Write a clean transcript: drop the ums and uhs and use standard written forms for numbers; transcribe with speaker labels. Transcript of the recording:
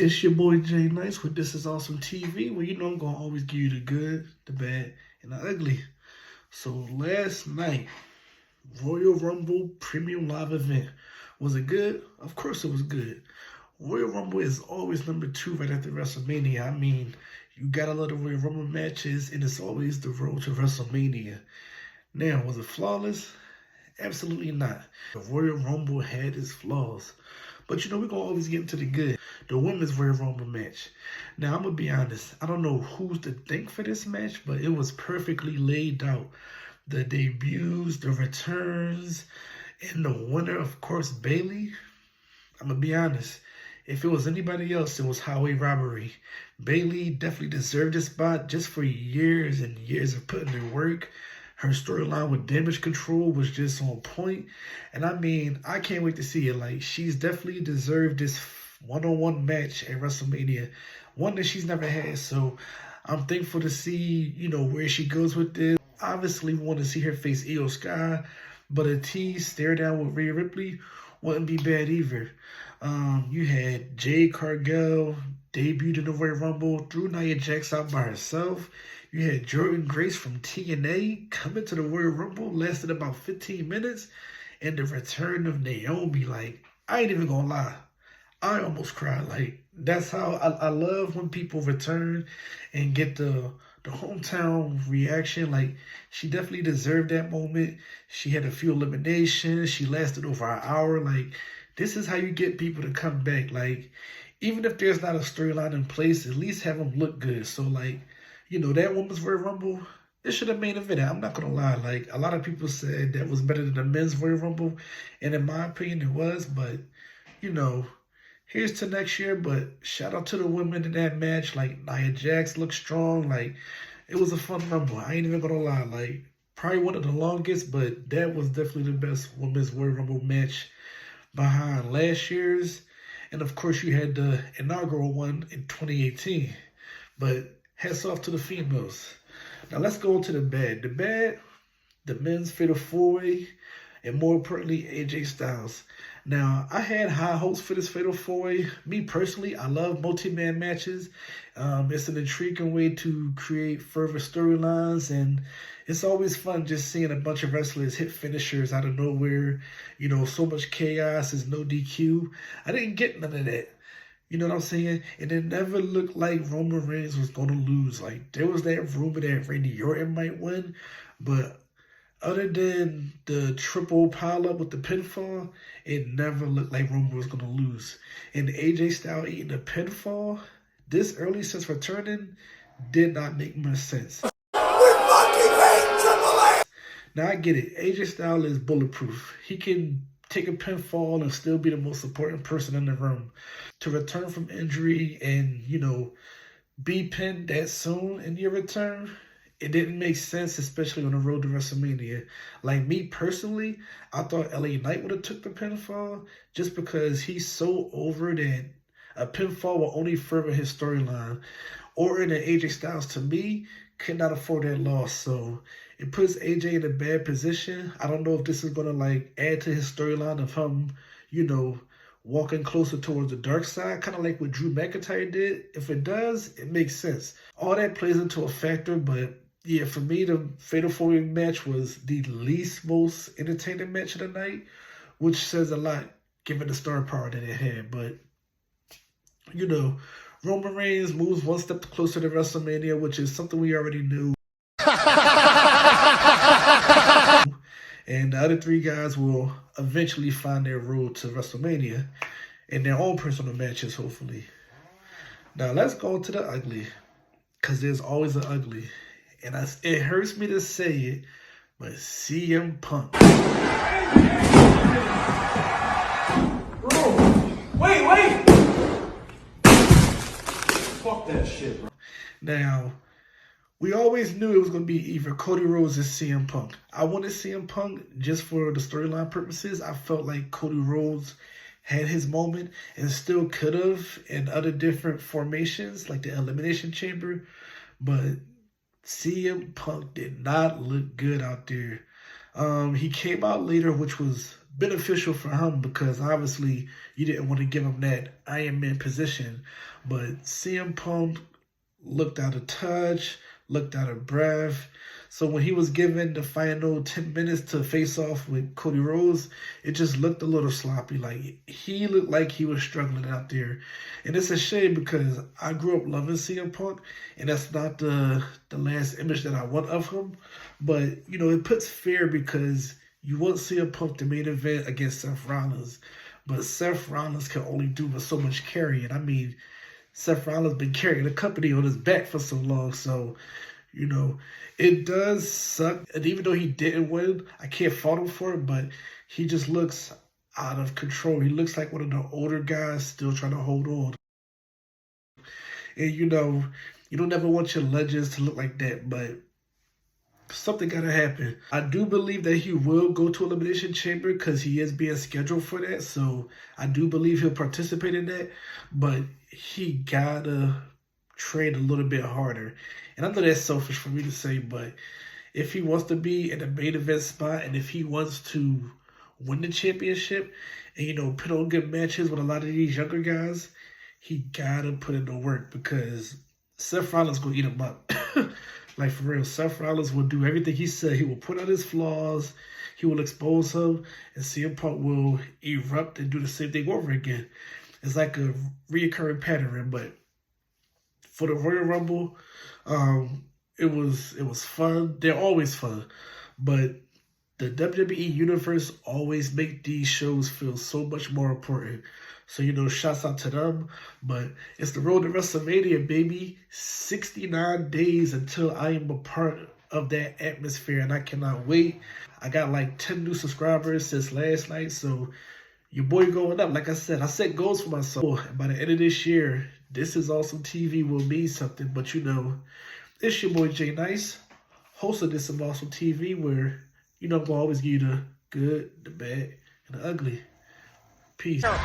Speaker 1: It's your boy Jay Nice with This Is Awesome TV, where you know I'm gonna always give you the good, the bad, and the ugly. So last night, Royal Rumble Premium Live Event. Was it good? Of course it was good. Royal Rumble is always number 2 right after WrestleMania. I mean, you got a lot of Royal Rumble matches, and it's always the road to WrestleMania. Now, was it flawless? Absolutely not. The Royal Rumble had its flaws. But you know, we're going to always get into the good. The women's Royal Rumble match. Now, I'm going to be honest. I don't know who's to thank for this match, but it was perfectly laid out. The debuts, the returns, and the winner, of course, Bayley. I'm going to be honest. If it was anybody else, it was highway robbery. Bayley definitely deserved this spot just for years and years of putting in work. Her storyline with Damage Control was just on point. And I mean, I can't wait to see it. Like, she's definitely deserved this one-on-one match at WrestleMania. One that she's never had. So I'm thankful to see, you know, where she goes with this. Obviously, we want to see her face Io Sky. But a tease stare down with Rhea Ripley wouldn't be bad either. You had Jade Cargill debuted in the Royal Rumble, threw Nia Jax out by herself. You had Jordan Grace from TNA coming to the Royal Rumble, lasted about 15 minutes. And the return of Naomi, like, I ain't even gonna lie. I almost cried. Like, that's how I love when people return and get the hometown reaction. Like, she definitely deserved that moment. She had a few eliminations. She lasted over an hour. Like, this is how you get people to come back. Like, even if there's not a storyline in place, at least have them look good. So, like, you know, that women's Royal Rumble, it should have main evented. I'm not going to lie. Like, a lot of people said that was better than the men's Royal Rumble. And in my opinion, it was. But, you know, here's to next year. But shout out to the women in that match. Like, Nia Jax looked strong. Like, it was a fun Rumble. I ain't even going to lie. Like, probably one of the longest. But that was definitely the best women's Royal Rumble match behind last year's. And, of course, you had the inaugural one in 2018. But hats off to the females. Now let's go into the bad. The bad, the men's fatal 4-way, and more importantly, AJ Styles. Now, I had high hopes for this fatal 4-way. Me personally, I love multi-man matches. It's an intriguing way to create further storylines, and it's always fun just seeing a bunch of wrestlers hit finishers out of nowhere. You know, so much chaos, there's no DQ. I didn't get none of that. You know what I'm saying? And it never looked like Roman Reigns was going to lose. Like, there was that rumor that Randy Orton might win. But other than the triple pileup with the pinfall, it never looked like Roman was going to lose. And AJ Styles eating a pinfall this early since returning did not make much sense. We fucking hate Triple H! Now, I get it. AJ Styles is bulletproof. He can take a pinfall and still be the most important person in the room. To return from injury and, you know, be pinned that soon in your return, it didn't make sense, especially on the road to WrestleMania. Like, me personally, I thought LA Knight would have took the pinfall just because he's so over that a pinfall will only further his storyline. Orton and AJ Styles, to me, could not afford that loss. So it puts AJ in a bad position. I don't know if this is going to, like, add to his storyline of him, you know, walking closer towards the dark side, kind of like what Drew McIntyre did. If it does, it makes sense. All that plays into a factor, but yeah, for me, the Fatal 4-Way match was the least most entertaining match of the night, which says a lot given the star power that it had. But, you know, Roman Reigns moves one step closer to WrestleMania, which is something we already knew. And the other 3 guys will eventually find their road to WrestleMania in their own personal matches, hopefully. Now, let's go to the ugly, because there's always an ugly. And it hurts me to say it, but CM Punk.
Speaker 2: Bro, wait! Fuck that shit, bro.
Speaker 1: Now, we always knew it was going to be either Cody Rhodes or CM Punk. I wanted CM Punk just for the storyline purposes. I felt like Cody Rhodes had his moment and still could have in other different formations, like the Elimination Chamber. But CM Punk did not look good out there. He came out later, which was beneficial for him because obviously you didn't want to give him that Iron Man position. But CM Punk looked out of touch, looked out of breath. So when he was given the final 10 minutes to face off with Cody Rhodes, it just looked a little sloppy. Like, he looked like he was struggling out there. And it's a shame because I grew up loving CM Punk, and that's not the last image that I want of him. But, you know, it puts fear because you want CM Punk to main event against Seth Rollins. But Seth Rollins can only do with so much carrying. I mean, Seth Rollins been carrying the company on his back for so long, so, you know, it does suck. And even though he didn't win, I can't fault him for it, but he just looks out of control. He looks like one of the older guys still trying to hold on. And, you know, you don't ever want your legends to look like that, but something gotta happen. I do believe that he will go to Elimination Chamber because he is being scheduled for that. So I do believe he'll participate in that. But he gotta train a little bit harder. And I know that's selfish for me to say, but if he wants to be in the main event spot and if he wants to win the championship and, you know, put on good matches with a lot of these younger guys, he gotta put in the work because Seth Rollins gonna eat him up. Like, for real, Seth Rollins will do everything he said. He will put out his flaws. He will expose him. And CM Punk will erupt and do the same thing over again. It's like a reoccurring pattern. But for the Royal Rumble, it was fun. They're always fun. But the WWE Universe always make these shows feel so much more important. So, you know, shouts out to them. But it's the road to WrestleMania, baby. 69 days until I am a part of that atmosphere, and I cannot wait. I got like 10 new subscribers since last night, so your boy going up. Like I said, I set goals for myself. And by the end of this year, This Is Awesome TV will mean something. But, you know, it's your boy Jay Nice, host of This Is Awesome TV, where, you know, I'm going to always give you the good, the bad, and the ugly. Peace.